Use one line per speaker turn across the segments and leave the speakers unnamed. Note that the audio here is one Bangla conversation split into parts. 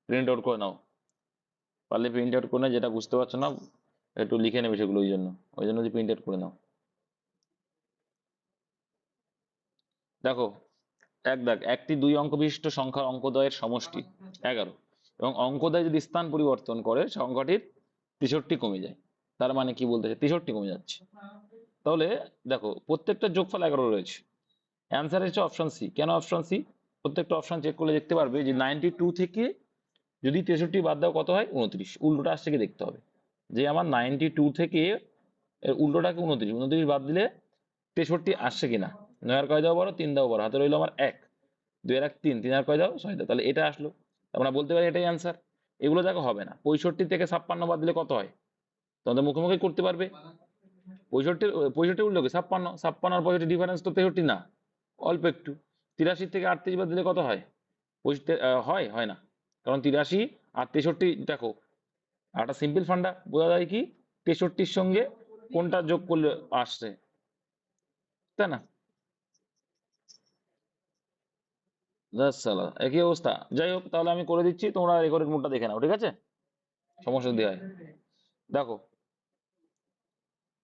প্রিন্ট আউট করে নাও, পারলে প্রিন্ট আউট করে নাও, যেটা বুঝতে পারছো না একটু লিখে নেবে সেগুলো, ওই জন্য প্রিন্ট আউট করে নাও। দেখো, দেখ, একটি 2 অঙ্ক বিশিষ্ট সংখ্যার অঙ্কদ্বয়ের সমষ্টি 11, এবং অঙ্কদ্বয় যদি স্থান পরিবর্তন করে সংখ্যাটির 63 কমে যায়। তার মানে কি বলতে চাই, 63 কমে যাচ্ছে। তাহলে দেখো, প্রত্যেকটা যোগফল 11 রয়েছে। অ্যান্সার হচ্ছে অপশন সি। কেন অপশন সি? প্রত্যেকটা অপশন চেক করলে দেখতে পারবে যে 92 থেকে যদি 63 বাদ দাও কত হয়, 29। উল্টোটা আসছে কি দেখতে হবে, যে আমার 92 থেকে এর উল্টোটাকে 29, 29 বাদ দিলে 63 আসছে কিনা। 9 আর কয় দাও বড়, 3 দাও বড়, হাতে রইলো আমার 1, 2 আর 1 3, 3 আর কয় দাও 6 দাও, তাহলে এটা আসলো। আমরা বলতে পারি এটাই অ্যান্সার। এগুলো দেখো হবে না, 65 থেকে 56 বাদ দিলে কত হয়, তোমাদের মুখোমুখি করতে পারবে। 65, 65 উঠলো কি 56, 56 আর 65 ডিফারেন্স তো 63 না, অল্প একটু। 83 থেকে 38 বাদ দিলে কত হয়, হয় হয় না, কারণ 83 আর 63 দেখো, একটা সিম্পল ফান্ডা বোঝা যায় কি, 63-র সঙ্গে কোনটা যোগ করলে আসছে, তাই না? জাস্ট সালা একই অবস্থা। যাই হোক, তাহলে আমি করে দিচ্ছি, তোমরা রেকর্ডেড নোটটা দেখে নাও, ঠিক আছে? সমস্যা যদি হয়। দেখো,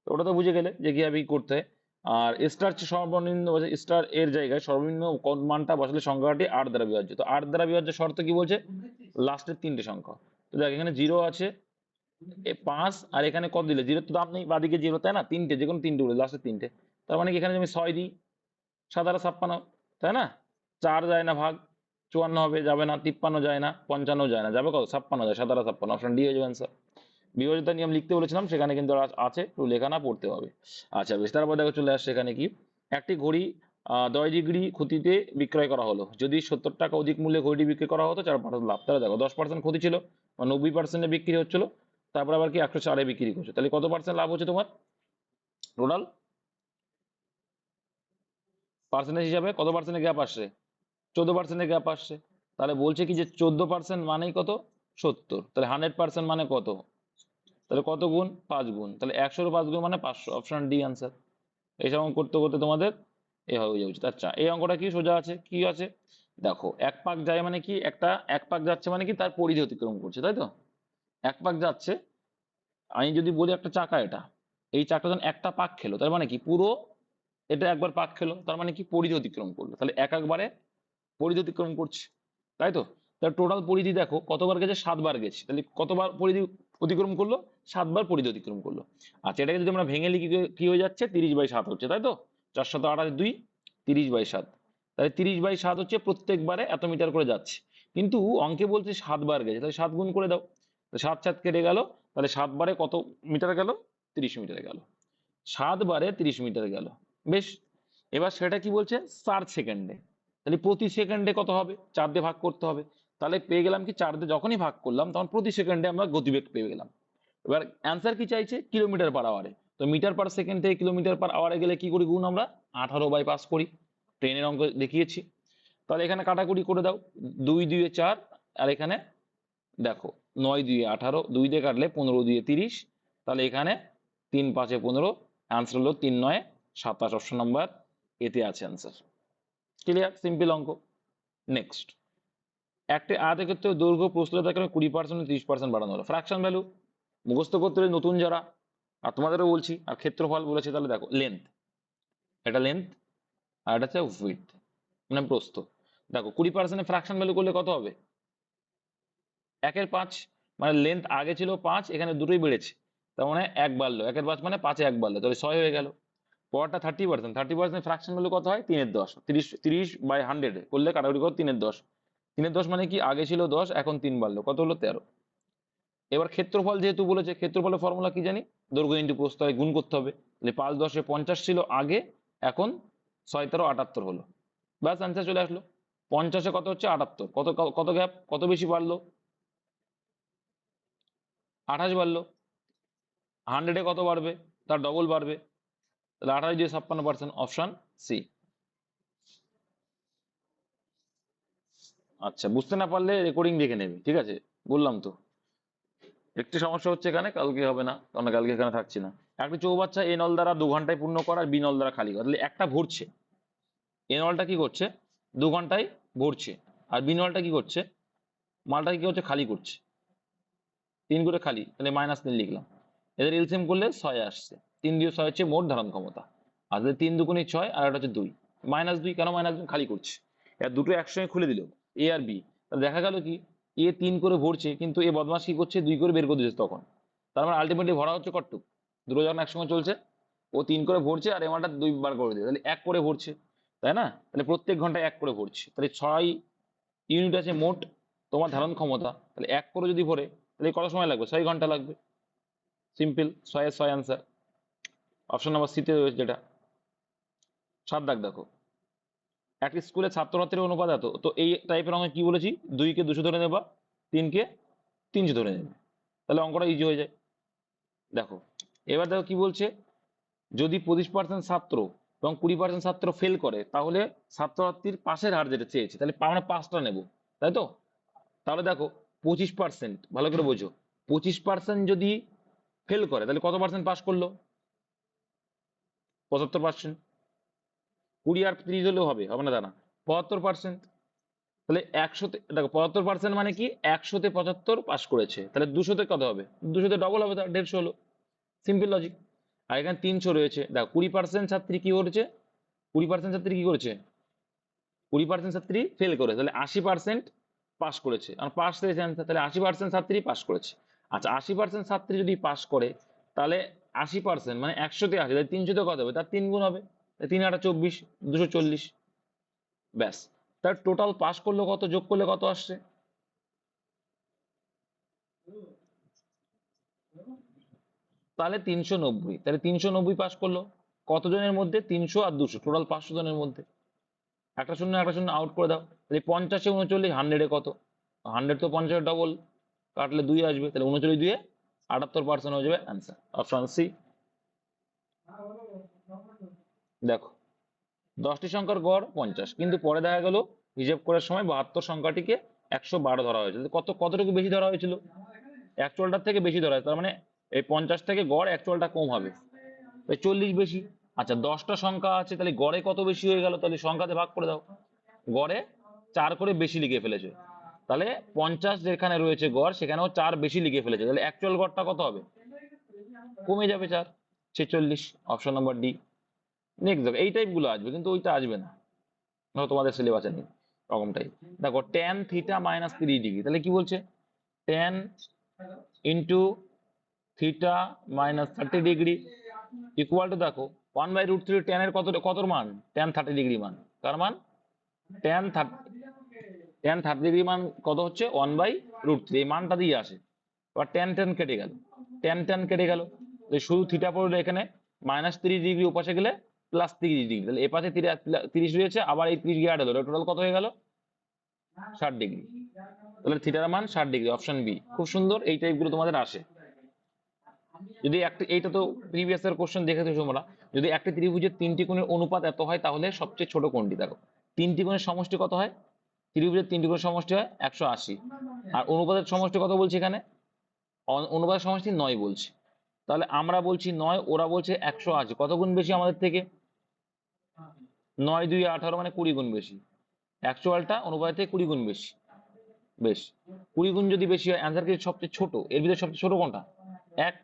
তো ওটা তো বুঝে গেলে যে কিভাবে কি করতে হয়। আর স্টার সর্বনিম্ন, স্টার এর জায়গায় সর্বনিম্ন কোন মানটা বসালে সংখ্যাটি 8 দ্বারা বিভাজ্য। তো 8 দ্বারা বিভাজ্য শর্ত কি বলছে, লাস্টের 3টে সংখ্যা। তো দেখ, এখানে 0 আছে, 5, আর এখানে কত দিলে, 0 তো দাম নেই, বাদিকে 0, তাই না? 3টে, যে কোনো 3টে উঠে, লাস্টের 3টে। তার মানে কি এখানে আমি 6 দিই, 7 আর 56, তাই না? 4 যায় না ভাগ, 54 হবে, যাবে না। 53 যায় না, 55 যায় না, যাবে কত, 56 যায়। 7 আর 56, অপশন ডি হয়ে যাবে অ্যান্সার। বিভাজ্যতা নিয়ম লিখতে বলেছিলাম, সেখানে কিন্তু আছে, একটু লেখা না পড়তে হবে। আচ্ছা বেশ, তারপর দেখো চলে আসছে এখানে কি, একটি ঘড়ি 10 ডিগ্রি ক্ষতিতে বিক্রয় করা হলো, যদি 70 টাকা অধিক মূল্যে ঘড়িটি বিক্রি করা হতো 4% লাভ। তাহলে দেখো 10% ক্ষতি ছিল, 90%-এ বিক্রি হচ্ছিল, তারপর আবার কি 104-এ বিক্রি করছো, তাহলে কত পার্সেন্ট লাভ হচ্ছে তোমার টোটাল পার্সেন্টেজ হিসাবে, কত পার্সেন্টের গ্যাপ আসছে, 14%-এর গ্যাপ আসছে। তাহলে বলছে কি যে 14% মানেই কত, 70। তাহলে 100% মানে কত, তাহলে কত গুণ, 5 গুণ, তাহলে 100-এর 5 গুণ মানে 500, অপশন ডি আনসার। এইসব অঙ্ক করতে করতে তোমাদের এ হয়ে যাচ্ছে। আচ্ছা, এই অঙ্কটা কি সোজা আছে, কি আছে দেখো, এক পাক যায় মানে কি, এক পাক যাচ্ছে মানে কি তার পরিধি অতিক্রম করছে, তাই তো? এক পাক যাচ্ছে, আমি যদি বলি একটা চাকা, এটা, এই চাকা যখন একটা পাক খেলো, তার মানে কি পুরো এটা একবার পাক খেলো, তার মানে কি পরিধি অতিক্রম করলো, তাহলে একবারে পরিধি অতিক্রম করছে, তাই তো? তাহলে টোটাল পরিধি দেখো কতবার গেছে, 7 বার গেছে, তাহলে কতবার পরিধি অতিক্রম করলো, 7 বার পরিধি অতিক্রম করলো। আচ্ছা, এটাকে যদি আমরা ভেঙে লিখি, কি হয়ে যাচ্ছে, 30/7 হচ্ছে, তাই তো? 428 2, 30/7, তাহলে 30/7 হচ্ছে প্রত্যেকবারে এত মিটার করে যাচ্ছে। কিন্তু অঙ্কে বলছে 7 বার গেছে, তাহলে 7 গুণ করে দাও, 7 কেটে গেল, তাহলে 7 বারে কত মিটার গেল, 30 মিটার গেল। 7 বারে 30 মিটার গেল। বেশ, এবার সেটা কি বলছে, 4 সেকেন্ডে, তাহলে প্রতি সেকেন্ডে কত হবে, 4 দিয়ে ভাগ করতে হবে। তাহলে পেয়ে গেলাম কি, 4 দিয়ে যখনই ভাগ করলাম তখন প্রতি সেকেন্ডে আমরা গতিবেগ পেয়ে গেলাম। এবার অ্যান্সার কি চাইছে, কিলোমিটার পার আওয়ারে। তো মিটার পার সেকেন্ড থেকে কিলোমিটার পার আওয়ারে গেলে কি করি গুণ, আমরা 18/5 করি, ট্রেনের অঙ্ক দেখিয়েছি। তাহলে এখানে কাটাকুটি করে দাও, 2 2 4, আর এখানে দেখো 9 2 18, 2 দিয়ে কাটলে 15 2 30, তাহলে এখানে 3 5 15, অ্যান্সার হলো 3 9 27, অপশন নাম্বার এতে আছে অ্যান্সার। ক্লিয়ার, সিম্পল অঙ্ক। নেক্সট, একটি আয়তক্ষেত্র দৈর্ঘ্য প্রস্থতাকে 20% 30% বাড়ানো হলো, ফ্র্যাকশন ভ্যালু মুখস্থ করতে হলে নতুন যারা, আর তোমাদেরও বলছি, আর ক্ষেত্রফল বলেছে, তাহলে দেখো লেন্থ, এটা লেন্থ, আর এটা হচ্ছে উইডথ, মানে প্রস্থ। দেখো 20% ফ্র্যাকশন ভ্যালু করলে কত হবে, 1/5, মানে লেন্থ আগে ছিল 5, এখানে দুটোই বেড়েছে, তার মানে 1 বাড়লো, 1/5 মানে 5-এ 1 বাড়লো, তাহলে 6 হয়ে গেল। পরটা 30%, 30% ফ্র্যাকশন ভ্যালু কত হয়, 3/10, 30/100 করলে কাটাকুটি করো, 3/10, 3/10 মানে কি আগে ছিল 10, এখন 3 বাড়লো, কত হলো 13। এবার ক্ষেত্রফল যেহেতু বলেছে, ক্ষেত্রফলের ফর্মুলা কি জানি, দৈর্ঘ্য ইন্টু প্রস্থ হয়, গুণ করতে হবে, তাহলে 5 10 50 ছিল আগে, এখন 6 13 78 হলো, ব্যাস অ্যান্সার চলে আসলো। 50-এ কত হচ্ছে, 78, কত কত গ্যাপ, কত বেশি বাড়লো, 28 বাড়লো। 100-এ কত বাড়বে, তার ডবল বাড়বে, তাহলে 28 দিয়ে 56%, অপশন সি। আচ্ছা, বুঝতে না পারলে রেকর্ডিং দেখে নেবে, ঠিক আছে? বললাম তো, একটি সমস্যা হচ্ছে এখানে, কালকে হবে না, কারণ কালকে এখানে থাকছি না। একটি চৌবাচ্চা এ নল দ্বারা 2 ঘন্টায় পূর্ণ করা, বি নল দ্বারা খালি করা, তাহলে একটা ভরছে, এ নলটা কি করছে, 2 ঘন্টায় ভরছে, আর বি নলটা কি করছে, মালটা কি হচ্ছে, খালি করছে, 3 করে খালি, তাহলে -3 লিখলাম। এদের এলসিএম করলে 6 আসছে, 3 দিয়ে 6 হচ্ছে মোট ধারণ ক্ষমতা। আর যদি 3 দুগুণে 6 আর একটা হচ্ছে 2, -2 কেন -2, খালি করছে। এর দুটো একসঙ্গে খুলে দিল, এ আর বি, তাহলে দেখা গেল কি এ 3 করে ভরছে, কিন্তু এ বদমাশ কি করছে, 2 করে বের করে দিচ্ছে তখন। তার মানে আলটিমেটলি ভরা হচ্ছে কটটুক, দুটো যখন একসঙ্গে চলছে, ও 3 করে ভরছে আর এমানটা 2 বার করে দিচ্ছে, তাহলে 1 করে ভরছে, তাই না? তাহলে প্রত্যেক ঘন্টায় 1 করে ভরছে, তাহলে 6 ইউনিট আছে মোট তোমার ধারণ ক্ষমতা, তাহলে 1 করে যদি ভরে তাহলে কত সময় লাগবে, 6 ঘন্টা লাগবে। Simple, 6 answer. অপশন নাম্বার সিতে রয়েছে যেটা। 7 দাগ দেখো, একটি স্কুলে ছাত্রছাত্রীর অনুপাত এত, তো এই টাইপের অঙ্কে কি বলেছি, 2 কে 200 ধরে নেবা, 3 কে 300 ধরে নেবে, তাহলে অঙ্কটা ইজি হয়ে যায়। দেখো এবার দেখো কি বলছে, যদি 25% ছাত্র এবং 20% ছাত্র ফেল করে, তাহলে ছাত্রছাত্রীর পাশের হার যেটা চেয়েছে, তাহলে আমরা 5টা নেব, তাই তো? তাহলে দেখো 25%, ভালো করে বোঝো, 25% যদি ফেল করে তাহলে কত পার্সেন্ট পাস করলো, 75%। 20 আর 30 হলেও হবে, হবে না দাঁড়া, 75%। তাহলে 100তে দেখো 75% মানে কি, 100তে 75 পাস করেছে, তাহলে 200তে কত হবে, 200তে ডবল হবে, তার 150 হলো। Simple logic. আর এখানে 300 রয়েছে, দেখো 20% ছাত্রী কি করেছে, 20% ছাত্রী কি করেছে, 20% ছাত্রী ফেল করে, তাহলে 80% পাস করেছে, আর পাস রয়েছে অ্যান্সার, তাহলে 80% ছাত্রী পাস করেছে। আচ্ছা 80% ছাত্রী যদি পাস করে, তাহলে 80% মানে 100তে 80, তাহলে 300তে কত হবে, তার 3 গুণ হবে, 3 8 24, 240, ব্যাস। তার টোটাল পাস করলো কত, যোগ করলে কত আসছে, তাহলে 390, তাহলে 390 পাস করলো, কতজনের মধ্যে, 300 আর 200, টোটাল 500 জনের মধ্যে। একটা শূন্য একটা শূন্য আউট করে দাও, তাহলে 50-এ 39, 100-এ কত, 100 তো 50-এর ডবল, কাটলে 2 আসবে, তাহলে 39 2-এ 78% হয়ে যাবে অ্যান্সার, অপশন সি। দেখো 10টি সংখ্যার গড় 50, কিন্তু পরে দেখা গেল হিসেব করার সময় 72 সংখ্যাটিকে 112 ধরা হয়েছে, কতটুকু বেশি ধরা হয়েছিল, অ্যাকচুয়ালটার থেকে বেশি ধরা হয়েছে, তার মানে এই 50 থেকে গড় অ্যাকচুয়ালটা কম হবে, 40 বেশি। আচ্ছা 10টা সংখ্যা আছে, তাহলে গড়ে কত বেশি হয়ে গেল, তাহলে সংখ্যাতে ভাগ করে দাও, গড়ে 4 করে বেশি লিখে ফেলেছে, তাহলে 50 যেখানে রয়েছে গড়, সেখানেও 4 বেশি লিখে ফেলেছে, তাহলে অ্যাকচুয়াল গড়টা কত হবে, কমে যাবে 4, 46, অপশন নাম্বার ডি। নেক্সট দেখো, এই টাইপ গুলো আসবে, কিন্তু ওইটা আসবে না, ধরো তোমাদের সিলেবাসে নেই রকমটাই। দেখো tan থিটা -3 ডিগ্রি, তাহলে কি বলছে, tan into theta -30 degree equal to, দেখো 1/√3, tan এর কতর মান, tan 30 ডিগ্রি মান, কার মান, tan 30 ডিগ্রি মান কত হচ্ছে, 1/√3, এই মানটা দিয়ে আসে। এবার tan tan কেটে গেল, tan tan কেটে গেল, শুধু থিটা পড়লো এখানে, -30 ডিগ্রি ওপাশে গেলে +30 ডিগ্রি, তাহলে এপাশে 30 রয়েছে, আবার এই 30 গিয়ে অ্যাড হলো, টোটাল কত হয়ে গেল, 60 ডিগ্রি, তাহলে থিটার মান 60 ডিগ্রি, অপশন বি। খুব সুন্দর, এই টাইপ গুলো তোমাদের আসে। যদি একটা, এইটা তো প্রিভিয়াস এর কোশ্চেন দেখেছো তোমরা, যদি একটা ত্রিভুজের 3টি কোণের অনুপাত এত হয়, তাহলে সবচেয়ে ছোট কোণটি, দেখো 3টি কোণের সমষ্টি কত হয়, ত্রিভুজের 3টি কোণের সমষ্টি হয় 180, আর অনুপাতের সমষ্টি কত বলছে এখানে, অনুপাতের সমষ্টি 9 বলছে, তাহলে আমরা বলছি 9, ওরা বলছে 180, কত গুণ বেশি আমাদের থেকে, 9 2 18, মানে 20 গুণ বেশি, অ্যাকচুয়ালটা অনুপাতের থেকে 20 গুণ বেশি, বেশ। 20 গুণ যদি বেশি হয়, অ্যান্সার কি সবচেয়ে ছোট, এর ভিতরে সবচেয়ে ছোট কোনটা, 1,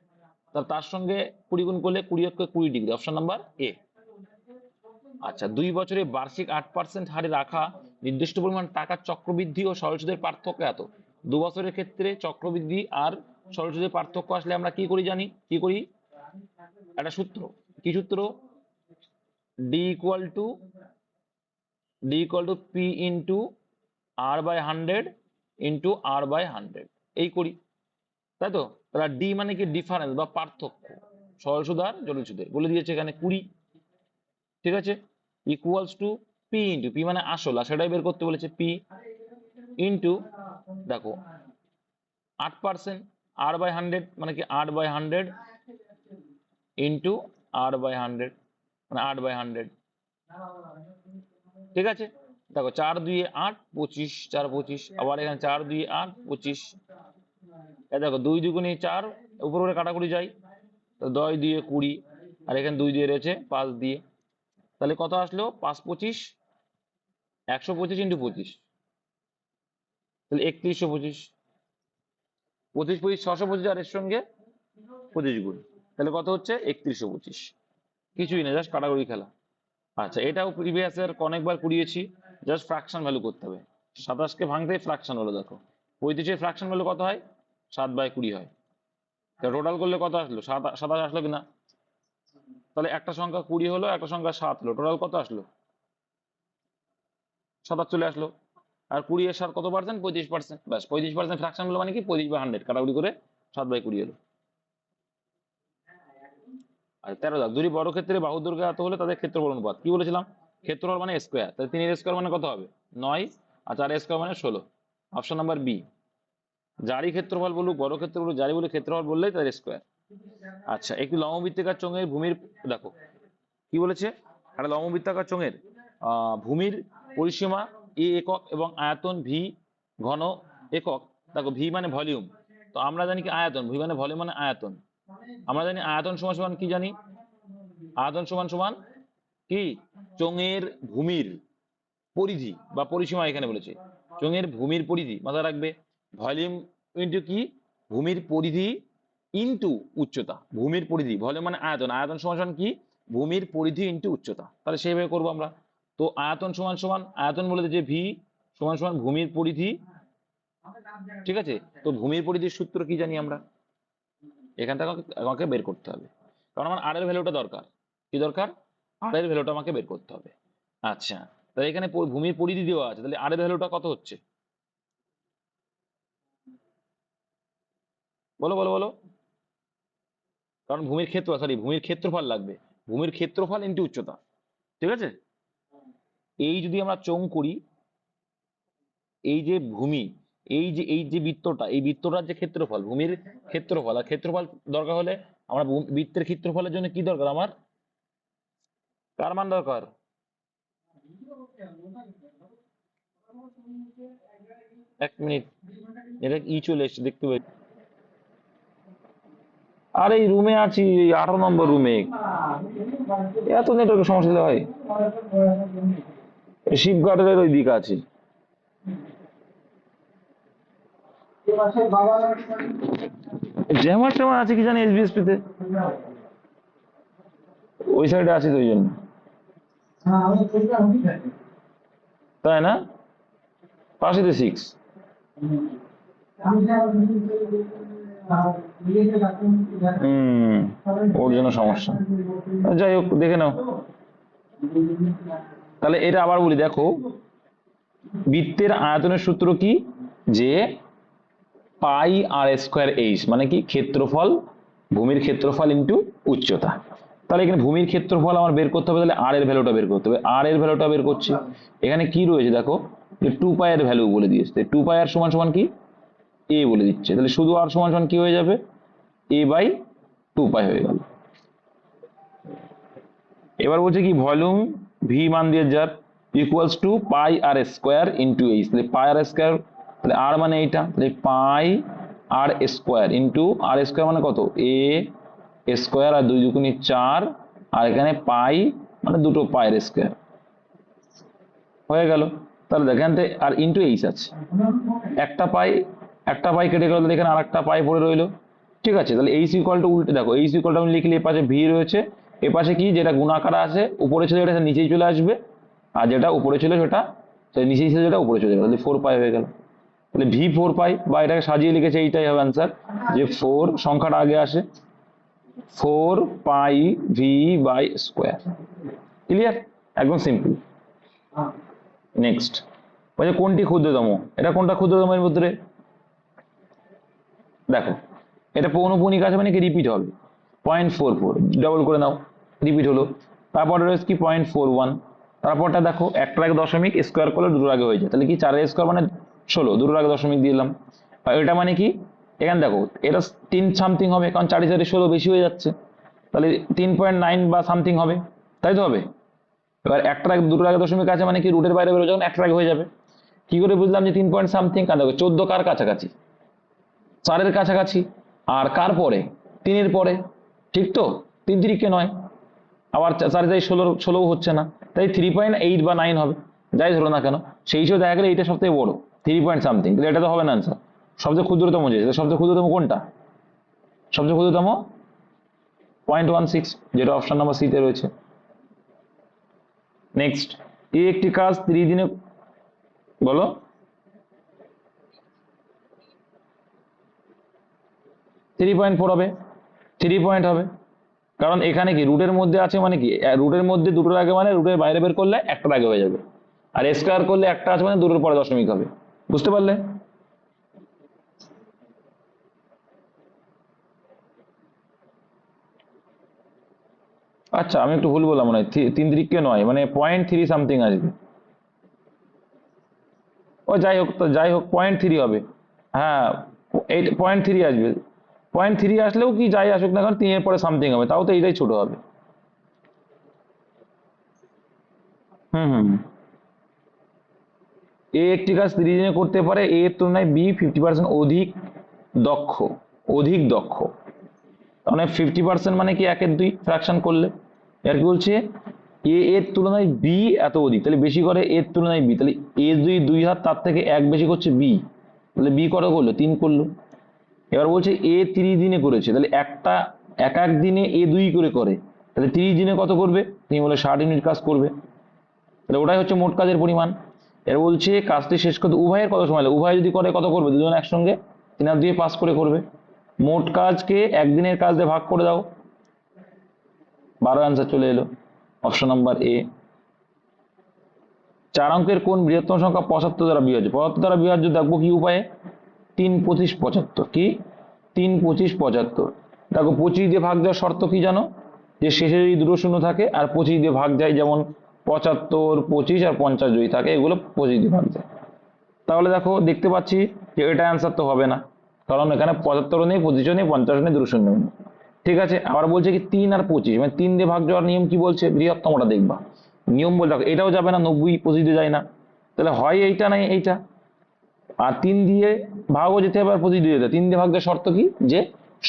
তার সঙ্গে 20 গুণ করলে 20 অক্ষে 20 ডিগ্রি, অপশন নাম্বার এ। আচ্ছা 2 বছরে বার্ষিক 8% হারে রাখা নির্দিষ্ট পরিমাণ টাকার চক্রবৃদ্ধি ও সরল সুদের পার্থক্য এত। 2 বছরের ক্ষেত্রে চক্রবৃদ্ধি আর সরল সুদের পার্থক্য আসলে আমরা কি করি জানি, কি করি, একটা সূত্র, কি সূত্র, D equal to P into r/100 into r/100, এই করি, তাই তো? তাহলে ডি মানে কি, ডিফারেন্স বা পার্থক্য, সরল সুদ আর জটিল সুদের, বলে দিয়েছে এখানে 20, ঠিক আছে, equals to P into, P মানে আসল, আর সেটাই বের করতে বলেছে, পি ইন্টু, দেখো 8%, r/100 মানে কি, 8/100 ইন্টু r/100, মানে 8/100, ঠিক আছে। দেখো 4 2 8, 25, 4 25, আবার এখানে 4 2 8, 25, দেখো 2 2 4, উপর উপরে কাটাকুটি যায়, 10 2 20, আর এখানে 2 দিয়ে রয়েছে 5 দিয়ে, তাহলে কত আসলো, 5 25, 125 ইন্টু 25, তাহলে 3125, 25 25 625 আর এর সঙ্গে 25 গুণ, তাহলে কত হচ্ছে 3125। কিছুই না, জাস্ট কাটাকুটি খেলা। আচ্ছা, এটাও প্রিভিয়াস ইয়ার অনেকবার কুড়িয়েছি, জাস্ট ফ্র্যাকশন ভ্যালু করতে হবে। 27কে ভাঙতে ফ্র্যাকশন হলো, দেখো 35 ফ্র্যাকশন ভ্যালু কত হয়, 7/20 হয়। টোটাল করলে কত আসলো, 27 আসলো কিনা? তাহলে একটা সংখ্যা 20 হলো, একটা সংখ্যা 7 হলো, টোটাল কত আসলো, 27 চলে আসলো। আর 20 এর 7 কত পার্সেন্ট, 35%। ব্যাস, 35% ফ্র্যাকশন হলো মানে কি 25/100 কাটাকুটি করে 7/20 এলো। আর 13 দাগ, দুটি বর্গক্ষেত্রে বাহুর দৈর্ঘ্য এত হলে তাদের ক্ষেত্রফল অনুপাত কি বলেছিলাম, ক্ষেত্রফল মানে স্কোয়ার, তাহলে 3 এর স্কোয়ার মানে কত হবে 9, আর 4 এর স্কোয়ার মানে 16। Option number B. যারই ক্ষেত্রফল বলুক, বর্গক্ষেত্র বলুক, যারই বলুক, ক্ষেত্রফল বললেই তাদের স্কোয়ার। আচ্ছা, একটি লম্ববৃত্তাকার চোঙের ভূমির, দেখো কি বলেছে, একটা লম্ববৃত্তাকার চোঙের ভূমির পরিসীমা এ একক এবং আয়তন ভি ঘন একক। দেখো ভি মানে ভলিউম, তো আমরা জানি কি আয়তন, ভি মানে ভলিউম মানে আয়তন। আমরা জানি আয়তন সমান সমান কি জানি, আয়তন সমান সমান কি, চোঙের ভূমির পরিধি বা পরিসীমা, এখানে বলেছে চোঙের ভূমির পরিধি, মাথায় রাখবে ভলিউম ইন্টু কি, ভূমির পরিধি ইন্টু উচ্চতা। ভূমির পরিধি, ভলিউম মানে আয়তন, আয়তন সমান সমান কি, ভূমির পরিধি ইন্টু উচ্চতা। তাহলে সেইভাবে করবো আমরা। তো আয়তন সমান সমান, আয়তন বলে যে ভি সমান সমান ভূমির পরিধি, ঠিক আছে। তো ভূমির পরিধির সূত্র কি জানি আমরা, এখান থেকে আমাকে বের করতে হবে, কারণ আমার আর এর ভ্যালুটা দরকার। কি দরকার, আর এর ভ্যালুটা আমাকে বের করতে হবে। আচ্ছা, তাহলে এখানে ভূমির পরিধি দেওয়া আছে, তাহলে আর এর ভ্যালুটা কত হচ্ছে, বলো বলো বলো। কারণ ভূমির ক্ষেত্র, সরি ভূমির ক্ষেত্রফল লাগবে, ভূমির ক্ষেত্রফল ইন্টু উচ্চতা, ঠিক আছে। এই যদি আমরা চোঙ করি, এই যে ভূমি, এই যে বৃত্তটা, এই বৃত্তটার যে ক্ষেত্রফল, ভূমির ক্ষেত্রফল, আর ক্ষেত্রফল দরকার হলে আমরা বৃত্তের ক্ষেত্রফলের জন্য কি দরকার আমার, কার মান দরকার, এক মিনিট, এটা ই চলে এসছে দেখতে পাই। আর এই রুমে আছি, 18 নম্বর রুমে, এত নেটওয়ার্কের সমস্যা দিলে হয়। শিপ গার্ডের ওই দিকে আছি। জ্যামার ট্যামার আছে কি জানি এসবিএসপি তে, ওই সাইডে আছি তো ওই জন্য, তাই না, পাশে তো 6। ওর জন্য সমস্যা, যাই হোক দেখে নাও। তাহলে এটা আবার বলি, দেখো বৃত্তের আয়তনের সূত্র কি, যে পাই আর স্কোয়ার এইচ, মানে কি ক্ষেত্রফল, ভূমির ক্ষেত্রফল ইন্টু উচ্চতা। তাহলে এখানে ভূমির ক্ষেত্রফল আমার বের করতে হবে, তাহলে আর এর ভ্যালুটা বের করতে হবে, আর এর ভ্যালুটা বের করছি। এখানে কি রয়েছে দেখো, যে 2 পাই এর ভ্যালু বলে দিয়েছে, 2 পাই আর সমান সমান কি, এ বলে দিচ্ছে, তাহলে শুধু আর সমান সমান কি হয়ে যাবে, a/2 পাই হয়ে গেল। এবার বলছে কি ভলিউম ভি মান দিয়ে যার equals to pi r square into H, তাহলে পাই আর স্কোয়ার, তাহলে আর মানে এইটা, তাহলে pi r square into r square মানে কত, এ স্কোয়ার, আর 2 দুগুণে 4, আর এখানে পাই মানে দুটো পায়ের স্কোয়ার হয়ে গেল। তাহলে দেখেন আর ইন্টু এইচ আছে, একটা পাই কেটে গেল, তাহলে এখানে আর একটা পাই পড়ে রইলো, ঠিক আছে। তাহলে এইচ ইকুয়াল টু উল্টে দেখো, এইচ ইকুয়াল টু আমি লিখলে এ পাশে ভি রয়েছে, এ পাশে কি যেটা গুণাকার আছে উপরে ছিল এটা নিচেই চলে আসবে, আর যেটা উপরে ছিল সেটা নিচেই ছিল, যেটা উপরে চলে গেল, তাহলে 4 পাই হয়ে গেল। তাহলে ভি 4 পাই, বা এটাকে সাজিয়ে লিখেছে এইটাই হবে অ্যান্সার, যে 4 সংখ্যাটা আগে আসে, 4 পাই ভি বাই স্কোয়ার। ক্লিয়ার, একদম সিম্পল। নেক্সট বলছে কোনটি ক্ষুদ্রতম, এটা কোনটা ক্ষুদ্রতম এর মধ্যে, দেখো এটা পৌনপুণিক আছে মানে কি রিপিট হবে, 0.44 ডবল করে নাও, রিপিট হলো। তারপরে রয়েছে কি 0.41, তারপরটা দেখো একটার আগে দশমিক, স্কোয়ার করলে দুটোর আগে হয়ে যায়, তাহলে কি 4 স্কোয়ার মানে 16, দুটোর আগে দশমিক দিলাম। আর এটা মানে কি, এখানে দেখো এটা 3 সামথিং হবে, কারণ 4 4 16 বেশি হয়ে যাচ্ছে, তাহলে 3.9 বা সামথিং হবে, তাই তো হবে। এবার একটার আগে দুটোর আগে দশমিক আছে মানে কি রুটের বাইরে বেরো, যখন একটার আগে হয়ে যাবে। কি করে বুঝলাম যে 3 পয়েন্ট সামথিং, কারণ দেখো 14 কার কাছাকাছি, 4 কাছাকাছি, আর কার পরে, 3 পরে, ঠিক তো, 3 3 9, আবার 4 যাই 16 হচ্ছে না, তাই 3.8 বা 9 হবে, যাই ধরো না কেন, সেই হিসেবে দেখা গেলে এইটা সবথেকে বড়, 3 পয়েন্ট সামথিং, তাহলে এটা তো হবে না আনসার। সবচেয়ে ক্ষুদ্রতম যে, সবচেয়ে ক্ষুদ্রতম কোনটা? সবচেয়ে ক্ষুদ্রতম 0.16, যেটা অপশন নাম্বার সি তে রয়েছে। নেক্সট, এই একটি কাজ 30 দিনে, বলো। 3.4 হবে, 3 পয়েন্ট হবে, কারণ এখানে কি রুটের মধ্যে আছে, মানে কি রুটের মধ্যে দুটোর আগে মানে রুটের বাইরে বের করলে একটার আগে হয়ে যাবে, আর স্কয়ার করলে একটা আছে মানে দুটোর পরে দশমিক হবে। বুঝতে পারলে? আচ্ছা আমি একটু ভুল বললাম মনে হয়, 3 নয়, মানে 0.3 সামথিং আসবে। ও যাই হোক, তো যাই হোক 0.3 হবে। হ্যাঁ, 0.3 আসবে। 0.3 আসলেও কি যাই আসুক না কারণ 3 পরে সামথিং হবে, তাও তো এইটাই ছোট হবে। হুম হুম হুম। এ একটি কাজ 30 দিনে করতে পারে, এ এর তুলনায় বি 50% অধিক দক্ষ, অধিক দক্ষ। মানে 50% মানে কি 1/2 ফ্র্যাকশন করলে, এর কি বলছে এ এর তুলনায় বি এত অধিক, তাহলে বেশি করে এর তুলনায় বি, তাহলে এ যদি 2 হাত তার থেকে 1 বেশি করছে বি, তাহলে বি কত করলো? 3 করলো। এবার বলছে এ 30 দিনে করেছে, তাহলে একটা এক এক দিনে এ 2 করে করে, তাহলে 30 দিনে কত করবে? তুমি বলে 60 ইউনিট কাজ করবে, তাহলে ওটাই হচ্ছে মোট কাজের পরিমাণ। এর বলছে কাজটি শেষ করতে উভয়ের কত সময় লাগে, উভয় যদি করে কত করবে? দুজন একসঙ্গে 3 আর 2 পাস করে করবে। মোট কাজকে একদিনের কাজ দিয়ে ভাগ করে দাও, 12 অ্যান্সার চলে এলো, অপশন নাম্বার এ। 4 অঙ্কের কোন বৃহত্তম সংখ্যা 75 দ্বারা বিভাজ্য? 75 দ্বারা বিভাজ্য দেখবো কি উপায়ে? 3, 25, 75, কি 3, 25, 75। দেখো 25 দিয়ে ভাগ দেওয়ার শর্ত কি জানো? যে শেষে যদি দুটো শূন্য থাকে, আর 25 দিয়ে ভাগ যায়, যেমন 75, 25 আর 50 যদি থাকে, এগুলো 25 দিয়ে ভাগ যায়। তাহলে দেখো দেখতে পাচ্ছি যে এটা অ্যান্সার তো হবে না, কারণ এখানে 75 নেই, 25 নেই, 50 নেই, দুটো শূন্য নেই। ঠিক আছে, আবার বলছে কি 3 আর 25, মানে 3 দিয়ে ভাগ যাওয়ার নিয়ম কি বলছে? বৃহত্তমটা দেখবা, নিয়ম বলে দেখো এটাও যাবে না, 90 25 দিয়ে যায় না, তাহলে হয় এইটা নাই এইটা। আর 3 দিয়ে ভাগও যেতে হবে, আর 25 দিয়ে যেতে হবে। 3 দিয়ে ভাগ দেওয়ার শর্ত কি? যে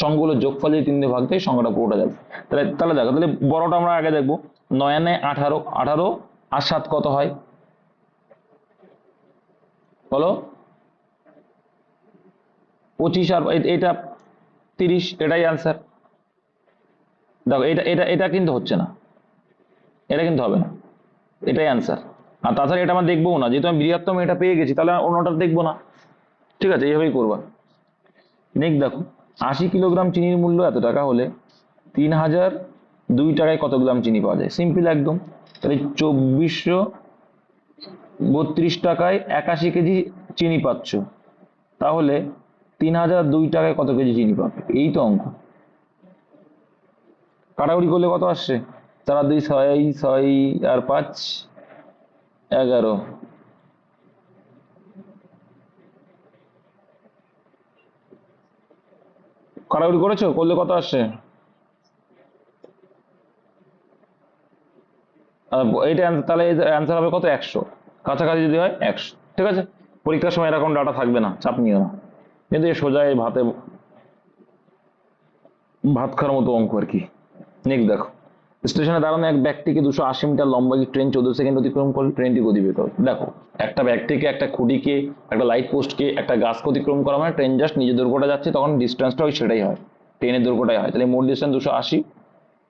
সংখ্যাগুলোর যোগফল যদি 3 দিয়ে ভাগ দেয়, সংখ্যাটা পুরোটা যাবে। তাহলে তাহলে দেখো, তাহলে বড়টা আমরা আগে দেখবো। 9 আর 9 18, 18 আর 7 কত হয় বলো? 25 আর এটা 30, এটাই অ্যান্সার। দেখো এটা এটা এটা কিন্তু হচ্ছে না, এটা কিন্তু হবে না, এটাই অ্যান্সার। আর তাছাড়া এটা আমরা দেখবো না, যেহেতু আমি বৃহত্তম এটা পেয়ে গেছি, তাহলে অন্যটা দেখবো না। ঠিক আছে, এইভাবেই করবা। নেক্সট দেখো, 80 কিলোগ্রাম চিনির মূল্য এত টাকা হলে 3002 টাকায় কত গ্রাম চিনি পাওয়া যায়? সিম্পল একদম, তাহলে 2432 টাকায় 81 কেজি চিনি পাচ্ছ, তাহলে 3002 টাকায় কত কেজি চিনি পাবে? এই তো অঙ্ক। কাটাকুটি করলে কত আসছে? 4 আর 2 6, 6 আর 5 11। কাটাকুটি করেছো? করলে কত আসছে? এইটা তাহলে অ্যান্সার হবে কত? 100, কাছাকাছি যদি হয় 100। ঠিক আছে, পরীক্ষার সময় এরকম ডাটা থাকবে না, চাপ নিও না, কিন্তু এই সোজা এই ভাতে ভাত খাওয়ার মতো অঙ্ক আর কি। নেক্সট দেখো, স্টেশনে দাঁড়ানো এক ব্যক্তিকে 280 মিটার লম্বা একটি ট্রেন 14 সেকেন্ড অতিক্রম করলে ট্রেনটি গতিবেগ হবে। দেখো একটা ব্যক্তিকে, একটা খুঁটিকে, একটা লাইট পোস্টকে, একটা গাছকে অতিক্রম করা মানে ট্রেন জাস্ট নিজের দৈর্ঘ্যটা যাচ্ছে, তখন ডিস্টেন্সটা ওই সেটাই হয়, ট্রেনের দৈর্ঘ্যটাই হয়। তাহলে মোট ডিস্টেন্স 280,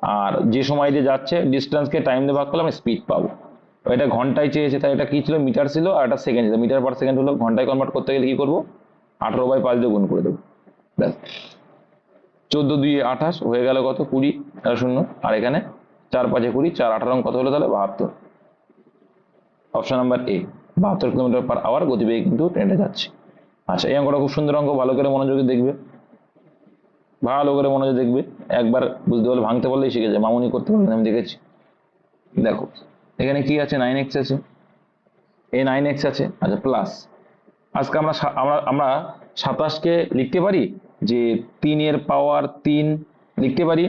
আর যে সময় দিয়ে যাচ্ছে ডিস্টেন্সকে টাইম দিয়ে ভাগ করলে আমি স্পিড পাবো। তো এটা ঘন্টায় চেয়েছে, তাই এটা কি ছিল? মিটার ছিল, আর এটা সেকেন্ড ছিল, মিটার পার সেকেন্ড হলো। ঘন্টায় কনভার্ট করতে গেলে কি করবো? 18/5 দিয়ে গুণ করে দেবো, ব্যাস। 14 2 28 হয়ে গেল কত? 20 আর শূন্য, আর এখানে 4 5 20, 4 18 কত হলো তাহলে? 72। Option number A, 72 kilometre per hour গতিবেগে কিন্তু ট্রেনটা যাচ্ছে। আচ্ছা, এই অঙ্কটা খুব সুন্দর অঙ্ক, ভালো করে মনোযোগে দেখবে, ভালো করে মনোযোগ দেখবে। একবার বুঝতে পারলে, ভাঙতে পারলেই শিখে যায়, মামুনি করতে পারলে আমি দেখেছি। দেখো এখানে কি আছে? 9x আছে, এই 9x আছে, আচ্ছা প্লাস। আজকে আমরা আমরা আমরা 27কে লিখতে পারি যে 3 এর পাওয়ার 3 লিখতে পারি।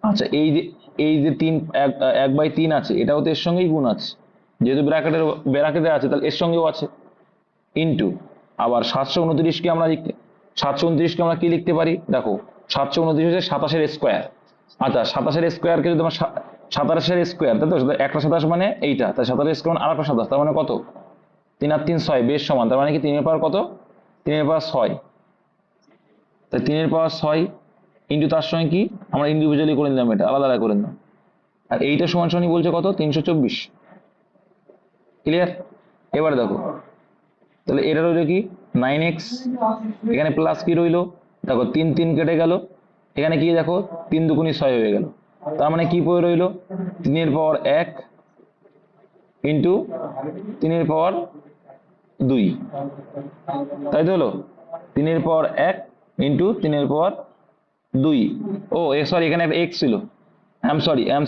আচ্ছা এই যে 3 1/3 আছে, এটাও তো এর সঙ্গেই গুণ আছে, যেহেতু ব্র্যাকেটে আছে, তাহলে এর সঙ্গেও আছে, ইন্টু। আবার 729কে আমরা 729কে আমরা কি লিখতে পারি? দেখো 729 হচ্ছে 27-এর স্কোয়ার। আচ্ছা 27-এর স্কোয়ারকে যদি আমরা 27-এর স্কোয়ার, তাই তো একটা 27 মানে এইটা, তাই 27-এর স্কোয়ার মানে আর একটা 27, তার মানে কত? 3 আর 3 6 বেশ সমান, তার মানে কি 3 এর পাওয়ার কত, 3 এর পাওয়ার 6, তাই 3 এর পাওয়ার 6 ইন্টু তার সঙ্গে কি আমরা ইন্ডিভিজুয়ালি করে নিলাম, এটা আলাদা আলাদা করে নিলাম, আর এইটা সমান সমানই বলছে কত 324। ক্লিয়ার? এবারে দেখো তাহলে এটা রইলো কি 9x, এখানে প্লাস কি রইলো দেখো 3 3 কেটে গেল, এখানে কি দেখো 3 দুগুণী 6 হয়ে গেল, তার মানে কি পড়ে রইলো 3 এর পাওয়ার 1 ইন্টু 3 এর পাওয়ার 2, তাই তো হলো 3 এর পাওয়ার 1 ইন্টু 3 এর পাওয়ার 2। ও সরি এখানে একটা x ছিল, আই এম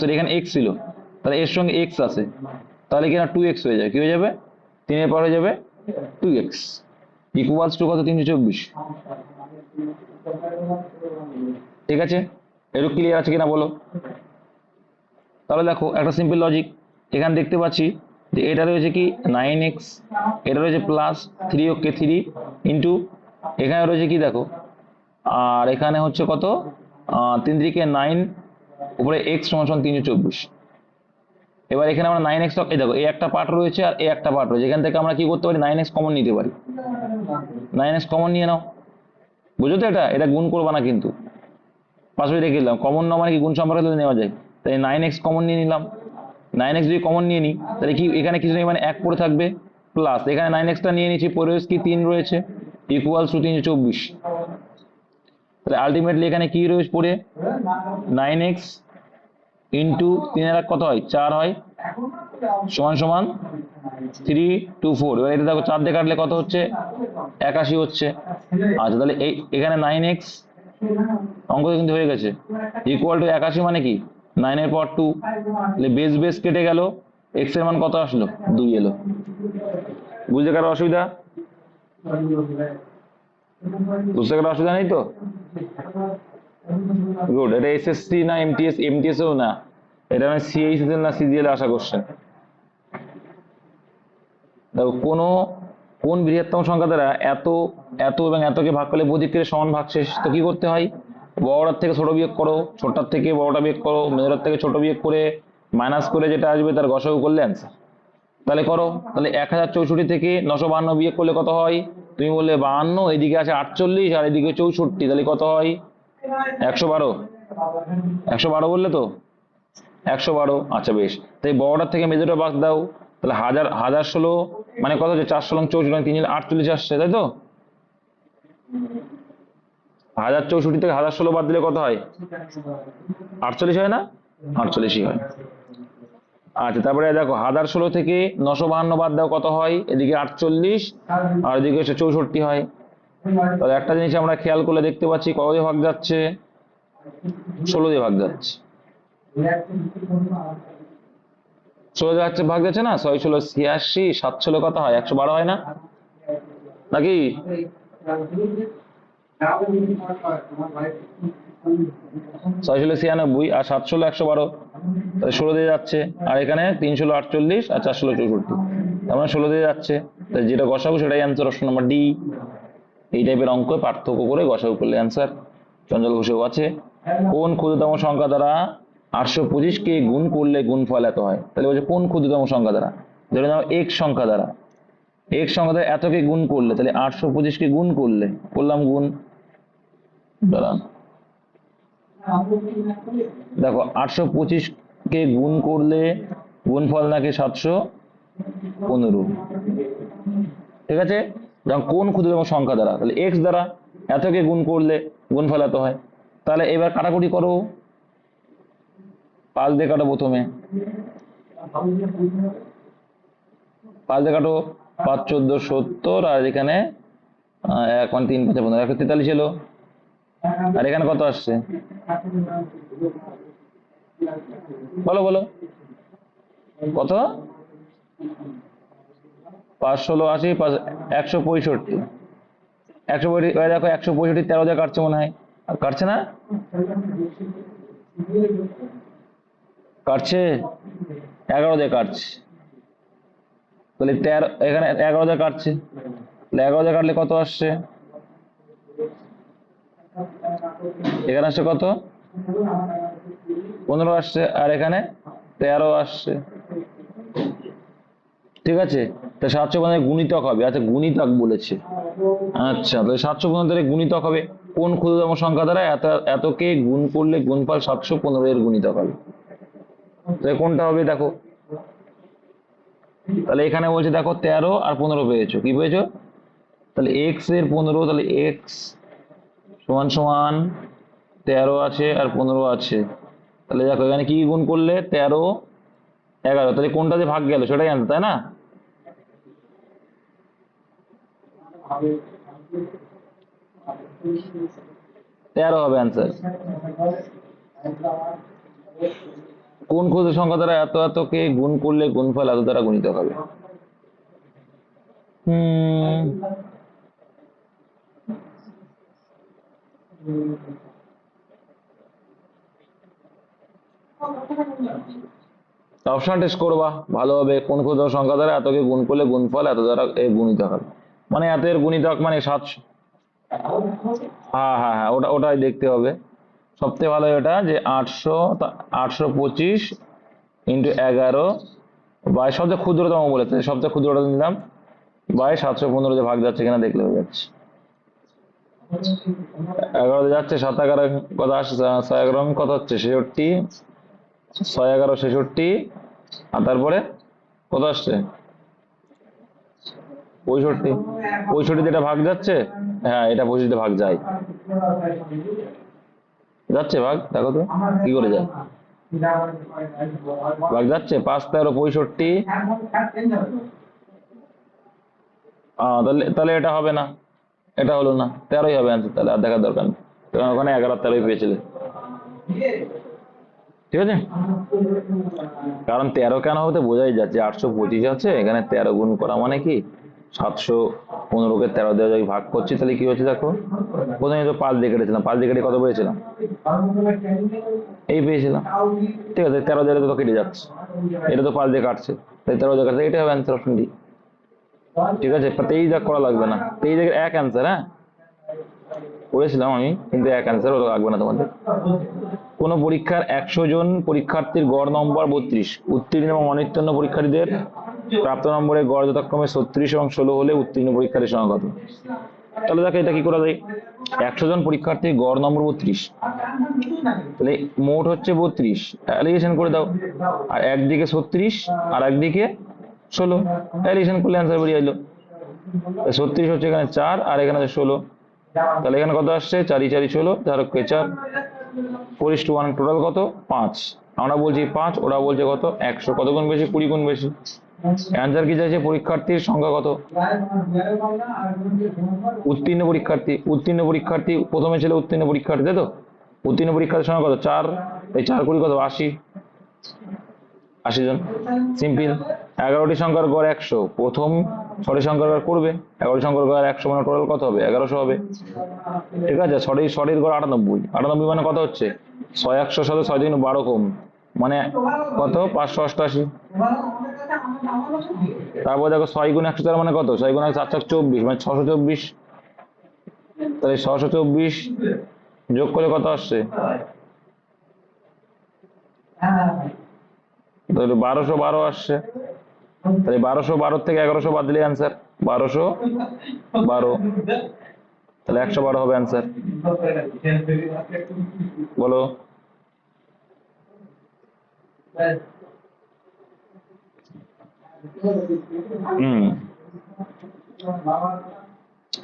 সরি এখানে x ছিল, তাহলে এর সঙ্গে x আছে, তাহলে কি না 2x হয়ে যাবে, কি হয়ে যাবে 3 এর পাওয়ার হয়ে যাবে 2x ইকুয়ালস টু কত 324। ঠিক আছে, একটু ক্লিয়ার আছে কিনা বলো? তাহলে দেখো একটা সিম্পল লজিক, এখানে দেখতে পাচ্ছি যে এটা রয়েছে কি 9x, এটা রয়েছে প্লাস 3 ওকে 3 ইন্টু এখানে রয়েছে কি দেখো, আর এখানে হচ্ছে কত 3 3 কে 9 উপরে x সমান সমান 324। এবার এখানে আমরা 9x এই দেখো এই একটা পার্ট রয়েছে আর এই একটা পার্ট রয়েছে, এখান থেকে আমরা কি করতে পারি 9x কমন নিতে পারি, 9x কমন নিয়ে নাও, বুঝো তো? এটা গুণ করবা না কিন্তু, পাশে রেখে দিলাম, কমন না মানে কি গুণ সম্পর্কে নেওয়া যায়, তাই 9x কমন নিয়ে নিলাম, 9x যদি কমন নিয়ে নিই তাহলে কি এখানে কিছু নেই মানে 1 পড়ে থাকবে, প্লাস এখানে 9x টা নিয়ে নিচ্ছি, পড়ে কি 3 রয়েছে ইকুয়ালস টু 324। তাহলে আলটিমেটলি এখানে কি রয়েছে পড়ে 9x ইন্টু 3 এর কত হয় 4 হয় সমান সমান 324। এবার এটা দেখো 4 দিয়ে কাটলে কত হচ্ছে 81 হচ্ছে। আচ্ছা তাহলে এখানে 9x অঙ্ক কিন্তু হয়ে গেছে, ইকুয়াল টু 81 মানে কি 9 এর পাওয়ার 2, তাহলে বেস বেস কেটে গেল, x এর মান কত আসলো 2 এলো। বুঝতে কারো অসুবিধা? বুঝতে কারো অসুবিধা নেই তো? গুড। এটা এসএসসি না এমটিএস? এমটিএস ও না, এটা মানে সিএইচএসএল না সিজিএল আশা করছেন। দেখো কোন বৃহত্তম সংখ্যা দ্বারা এত এত এবং এতকে ভাগ করলে প্রতিক্রিয়া সমান ভাগশেষ, তো কি করতে হয় বড়টার থেকে ছোট বিয়োগ করো, ছোটটার থেকে বড়টা বিয়োগ করো, মেজরের থেকে ছোট বিয়োগ করে মাইনাস করে যেটা আসবে তার গসাগু করলে অ্যান্সার। তাহলে করো, তাহলে 1064 থেকে 952 বিয়োগ করলে কত হয়, তুমি বললে 52, এদিকে আছে 48 আর এদিকে 64, তাহলে কত হয় 112, 112 বললে তো 112। আচ্ছা বেশ, তাই বড়টার থেকে মেজরটা বাদ দাও, তাহলে 1016 মানে কত হচ্ছে 4 16 64 3 48 আসছে, তাই তো 1064 থেকে 1016 বাদ দিলে কত হয় 48 হয় না, 48ই হয়। আচ্ছা তারপরে দেখো 1016 থেকে 952 বাদ দাও কত হয়, এদিকে 48 আর এদিকে হচ্ছে 64 হয়। তাহলে একটা জিনিস আমরা খেয়াল করলে দেখতে পাচ্ছি কত দিয়ে ভাগ যাচ্ছে 16 দিয়ে ভাগ যাচ্ছে, 16 দিয়ে যাচ্ছে ভাগ যাচ্ছে না, 6 16 86, 7 16 কত হয় 112 হয় না নাকি? 6 16 96 আর 7 16 112, তাহলে 16 দিয়ে যাচ্ছে, আর এখানে 3 16 48 আর 4 16 64, তার মানে 16 দিয়ে যাচ্ছে, তাই যেটা গসাগু সেটাই অ্যান্সার, অপশন নাম্বার ডি। এই টাইপের অঙ্ক পার্থক্য করে গসাগু করলে অ্যান্সার। চঞ্চল ঘোষেও আছে, কোন ক্ষুদ্রতম সংখ্যা দ্বারা 825 কে গুণ করলে গুণফল এত হয়, তাহলে বলছে কোন ক্ষুদ্রতম সংখ্যা দ্বারা, ধরে নাও x সংখ্যা দ্বারা, x সংখ্যা দ্বারা এতকে গুণ করলে, তাহলে 825 কে গুণ করলে, করলাম গুণ, দাঁড়ান দেখো 825 কে গুণ করলে গুণফল নাকি 715, ঠিক আছে? যেমন কোন ক্ষুদ্রতম সংখ্যা দ্বারা, তাহলে x দ্বারা এতকে গুণ করলে গুণফল এত হয়। তাহলে এবার কাটাকুটি করো, 5 দিয়ে কাটো, প্রথমে 5 দিয়ে কাটো, 5 14 70, আর এখানে 1 1 3 5 15 143 এলো, আর এখানে কত আসছে বলো বলো কত, 5 16 80 165, 165 দেখো 165 13 দিয়ে কাটছে মনে হয়, আর কাটছে না, কাটছে 11 দিয়ে কাটছে, তাহলে 13 এখানে 11 দিয়ে কাটছে, তাহলে 11 দিয়ে কাটলে কত আসছে, এখানে আসছে কত 15 আসছে, আর এখানে 13 আসছে, ঠিক আছে? তা 715 গুণিতক হবে, আচ্ছা গুণিতক বলেছে। আচ্ছা তাহলে 715 গুণিতক হবে কোন ক্ষুদ্রতম সংখ্যা দ্বারা এত এতকে গুণ করলে গুণফল 715 এর গুণিতক হবে? তাহলে কোনটা হবে দেখো, তাহলে এখানে বলছে দেখো 13 আর 15 পেয়েছো, কি পেয়েছো? তাহলে এক্স এর 15, তাহলে এক্স সমান সমান 13 আছে আর 15 আছে। তাহলে দেখো এখানে কি গুণ করলে 13 11, তাহলে কোনটা যে ভাগ গেল সেটাই আনতে, তাই না? 13 হবে অ্যান্সার। কোন ক্ষুদ্র সংখ্যা দ্বারা এত এতকে গুণ করলে গুণফল এত দ্বারা গুণিত হবে? অপশন টেস্ট করবা ভালো হবে, কোন ক্ষুদ্র সংখ্যা দ্বারা এতকে গুণ করলে গুণফল এত দ্বারা গুণিত হবে, মানে এত এর গুণিতক মানে 700। হ্যাঁ হ্যাঁ হ্যাঁ, ওটাই দেখতে হবে। সবথেকে ভালো এটা যে 825 ইন্টু 11 বাই সবচেয়ে ক্ষুদ্রতম বলেছে, সবচেয়ে ক্ষুদ্রটা নিলাম বাই 715 যে ভাগ যাচ্ছে কিনা দেখলে হয়ে যাচ্ছে। 11 যাচ্ছে, 7 11 কত আসছে, 6 11 কত হচ্ছে 66, 6 11 66, আর তারপরে কত আসছে 65, 65 যেটা ভাগ যাচ্ছে, হ্যাঁ এটা 65 ভাগ যায়, যাচ্ছে ভাগ, দেখো তো কি করে যায়, ভাগ যাচ্ছে 5 13 65। তাহলে তাহলে এটা হবে না, এটা হলো না, 13ই হবে অ্যান্সার, তাহলে আর দেখার দরকার নেই, কারণ ওখানে 11 13ই পেয়েছিলে। ঠিক আছে, কারণ 13 কেন হবে তো বোঝাই যাচ্ছে, 825 আছে, এখানে 13 গুণ করা মানে কি 715কে 13 দিয়ে যদি ভাগ করছি তাহলে কি হচ্ছে দেখো, প্রথমে তো 5 দিয়ে কেটেছিলাম, 5 দিয়ে কেটে কত পেয়েছিলাম, এই পেয়েছিলাম। ঠিক আছে, 13 দিয়ে তো কেটে যাচ্ছে, এটা তো 5 দিয়ে কাটছে, তাই 13 দিয়ে কাটছে, এটা হবে অ্যান্সার অপশন ডি। ঠিক আছে, 23 দাগ করা লাগবে না, 23 দাগের এক অ্যান্সার, হ্যাঁ করেছিলাম আমি, কিন্তু এক অ্যান্সার ওটা লাগবে না তোমাদের। কোন পরীক্ষার 100 জন পরীক্ষার্থীর গড় নম্বর 32, উত্তীর্ণ এবং অনুত্তীর্ণ পরীক্ষার্থীদের প্রাপ্ত নম্বরের গড় যথাক্রমে 36 এবং 16 হলে উত্তীর্ণ পরীক্ষার্থীর সংখ্যা কত? তাহলে দেখো এটা কি করা যায়, 100 জন পরীক্ষার্থীর গড় নম্বর 32, তাহলে মোট হচ্ছে 32, অ্যালিগেশন করে দাও, আর একদিকে 36 আর একদিকে 16, অ্যালিগেশন করলে অ্যান্সার বেরিয়ে এলো। 36 হচ্ছে এখানে 4 আর এখানে 16, তাহলে এখানে কত আসছে 4 4 16, 4 4 4:1, টোটাল কত 5, আমরা বলছি 5, ওরা বলছে কত 100, কত গুণ বেশি, 20 গুণ বেশি। অ্যান্সার কি চাইছে, পরীক্ষার্থীর সংখ্যা কত, উত্তীর্ণ পরীক্ষার্থী, উত্তীর্ণ পরীক্ষার্থী প্রথমে ছিল উত্তীর্ণ পরীক্ষার্থী, তাই তো উত্তীর্ণ পরীক্ষার্থীর সংখ্যা কত 4, এই 4 20 কত 80, 80 জন, সিম্পল। 11টি সংখ্যার গড় 100, প্রথম 6টি সংখ্যার গড় করবে, 11টি সংখ্যার গড় 100 মানে টোটাল কত হবে 1100 হবে। ঠিক আছে, 6টির গড় 98, 98 মানে কত হচ্ছে 6 100 সাথে 6 3 12 কম, মানে কত 588। তারপর দেখো 6 গুণ 104 মানে কত, 6 গুণ 4 24 মানে 624, তাহলে 624 যোগ করে কত আসছে, তাহলে 1212 আসছে, তাহলে 1212 থেকে 1100 বাদ দিলে অ্যান্সার 1212, তাহলে 112 হবে অ্যান্সার, বলো।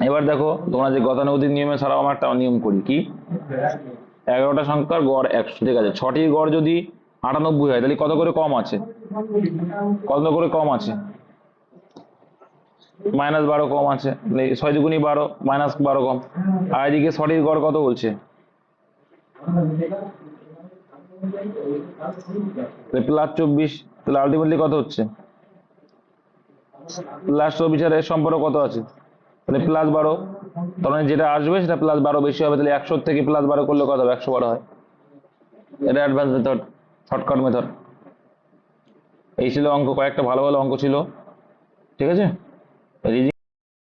এবার দেখো তোমরা যে গতানুগতিক নিয়মে ছাড়াও আমরা একটা নিয়ম করি, কি 11টা সংখ্যার গড় 100, ঠিক আছে 6টির গড় যদি 98 হয় তাহলে কত করে কম আছে, কত করে কম আছে, -12 কম আছে, 6 দুগুণী 12, -12 কম, আর এদিকে 6টির গড় কত বলছে, +24, তাহলে আলটিমেটলি কত হচ্ছে +24 এর সম্পর্ক কত আছে, তাহলে +12, তার মানে যেটা আসবে সেটা +12 বেশি হবে, তাহলে 100 থেকে +12 করলে কত হবে 112 হয়। এটা অ্যাডভান্স মেথড, শর্টকাট মেথড। এই ছিল অঙ্ক, কয়েকটা ভালো ভালো অঙ্ক ছিল, ঠিক আছে।